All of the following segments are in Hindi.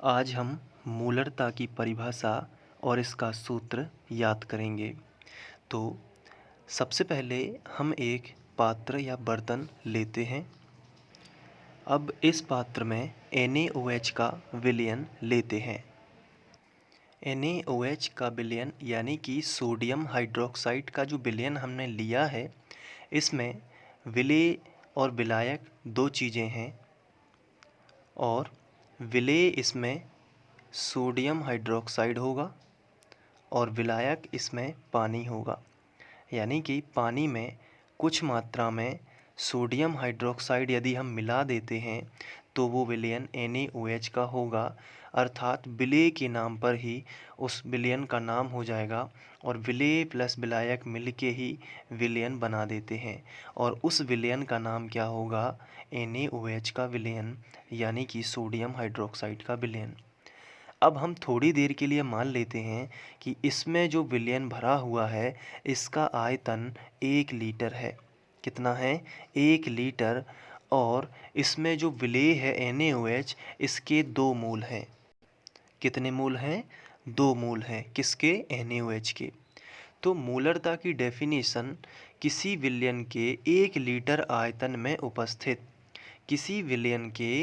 आज हम मूलरता की परिभाषा और इसका सूत्र याद करेंगे। तो सबसे पहले हम एक पात्र या बर्तन लेते हैं। अब इस पात्र में NaOH का विलयन लेते हैं। NaOH का विलयन यानी कि सोडियम हाइड्रोक्साइड का जो विलयन हमने लिया है, इसमें विलेय और विलायक दो चीज़ें हैं और विलेय इसमें सोडियम हाइड्रोक्साइड होगा और विलायक इसमें पानी होगा। यानी कि पानी में कुछ मात्रा में सोडियम हाइड्रोक्साइड यदि हम मिला देते हैं तो वो विलयन NaOH का होगा, अर्थात विलेय के नाम पर ही उस विलयन का नाम हो जाएगा और विलेय प्लस विलायक मिलके ही विलयन बना देते हैं और उस विलयन का नाम क्या होगा? NaOH का विलयन यानी कि सोडियम हाइड्रोक्साइड का विलयन। अब हम थोड़ी देर के लिए मान लेते हैं कि इसमें जो विलयन भरा हुआ है इसका आयतन 1 लीटर है। कितना है? 1 लीटर। और इसमें जो विलेय है NaOH इसके 2 मोल हैं। कितने मोल हैं? 2 मोल हैं। किसके? NaOH के। तो मूलरता की डेफिनेशन किसी विलयन के 1 लीटर आयतन में उपस्थित किसी विलयन के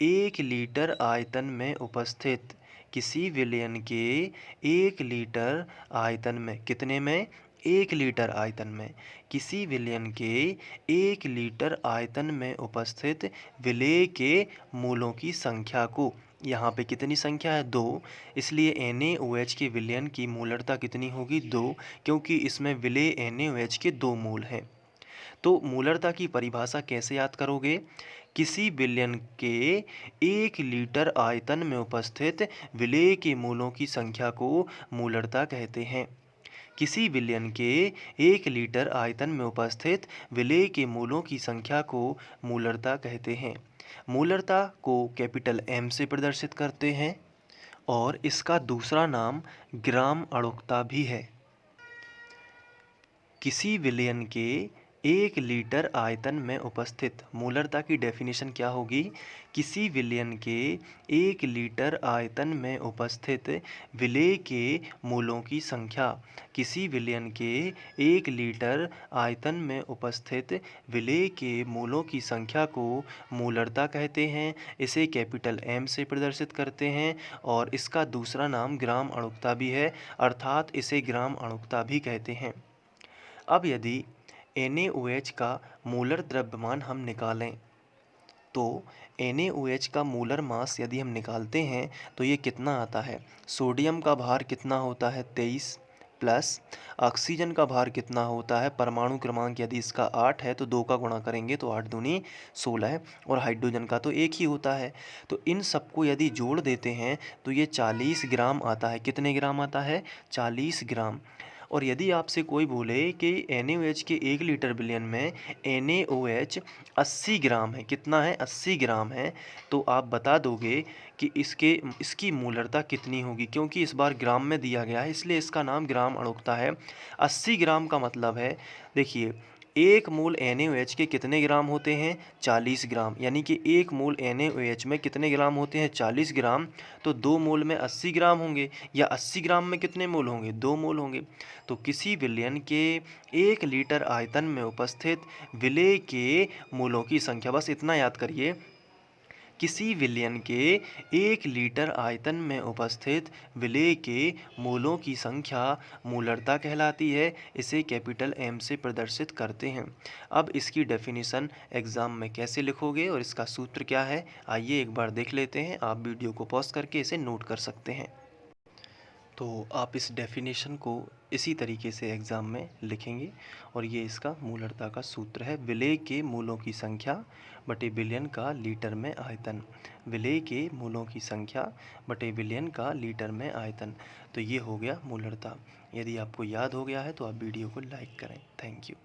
1 लीटर आयतन में उपस्थित किसी विलयन के 1 लीटर आयतन में कितने में? 1 लीटर आयतन में किसी विलयन के 1 लीटर आयतन में उपस्थित विलेय के मूलों की संख्या को, यहाँ पे कितनी संख्या है? 2। इसलिए NaOH के विलयन की मूलरता कितनी होगी? 2, क्योंकि इसमें विलेय NaOH के 2 मूल हैं। तो मूलरता की परिभाषा कैसे याद करोगे? किसी विलयन के 1 लीटर आयतन में उपस्थित विलेय के मूलों की संख्या को मूलरता कहते हैं। किसी विलयन के 1 लीटर आयतन में उपस्थित विलेय के मूलों की संख्या को मूलरता कहते हैं। मूलरता को कैपिटल M से प्रदर्शित करते हैं और इसका दूसरा नाम ग्राम अणुकता भी है। किसी विलयन के 1 लीटर आयतन में उपस्थित, मूलरता की डेफिनेशन क्या होगी? किसी विलयन के 1 लीटर आयतन में उपस्थित विलेय के मूलों की संख्या। किसी विलयन के 1 लीटर आयतन में उपस्थित विलेय के मूलों की संख्या को मूलरता कहते हैं। इसे कैपिटल M से प्रदर्शित करते हैं और इसका दूसरा नाम ग्राम अणुकता भी है, अर्थात इसे ग्राम अणुकता भी कहते हैं। अब यदि NaOH का मोलर द्रव्यमान हम निकालें तो NaOH का मोलर मास यदि हम निकालते हैं तो ये कितना आता है? सोडियम का भार कितना होता है? 23 प्लस ऑक्सीजन का भार कितना होता है? परमाणु क्रमांक यदि इसका 8 है तो 2 का गुणा करेंगे तो 8 दूनी 16 और हाइड्रोजन का तो 1 ही होता है। तो इन सबको यदि जोड़ देते हैं तो ये 40 ग्राम आता है। कितने ग्राम आता है? 40 ग्राम। और यदि आपसे कोई बोले कि NaOH के 1 लीटर विलयन में NaOH 80 ग्राम है, कितना है? 80 ग्राम है, तो आप बता दोगे कि इसकी मूलरता कितनी होगी, क्योंकि इस बार ग्राम में दिया गया है इसलिए इसका नाम ग्राम अणुकता है। 80 ग्राम का मतलब है, देखिए 1 मोल NaOH के कितने ग्राम होते हैं? 40 ग्राम। यानी कि 1 मोल NaOH में कितने ग्राम होते हैं? 40 ग्राम। तो 2 मोल में 80 ग्राम होंगे, या 80 ग्राम में कितने मोल होंगे? 2 मोल होंगे। तो किसी विलयन के 1 लीटर आयतन में उपस्थित विलेय के मूलों की संख्या, बस इतना याद करिए, किसी विलयन के 1 लीटर आयतन में उपस्थित विलेय के मूलों की संख्या मूलरता कहलाती है। इसे कैपिटल M से प्रदर्शित करते हैं। अब इसकी डेफिनेशन एग्ज़ाम में कैसे लिखोगे और इसका सूत्र क्या है, आइए एक बार देख लेते हैं। आप वीडियो को पॉज करके इसे नोट कर सकते हैं। तो आप इस डेफिनेशन को इसी तरीके से एग्ज़ाम में लिखेंगे और ये इसका मूलरता का सूत्र है। विलेय के मूलों की संख्या बटे विलयन का लीटर में आयतन। विलेय के मूलों की संख्या बटे विलयन का लीटर में आयतन। तो ये हो गया मूलरता। यदि आपको याद हो गया है तो आप वीडियो को लाइक करें। Thank you.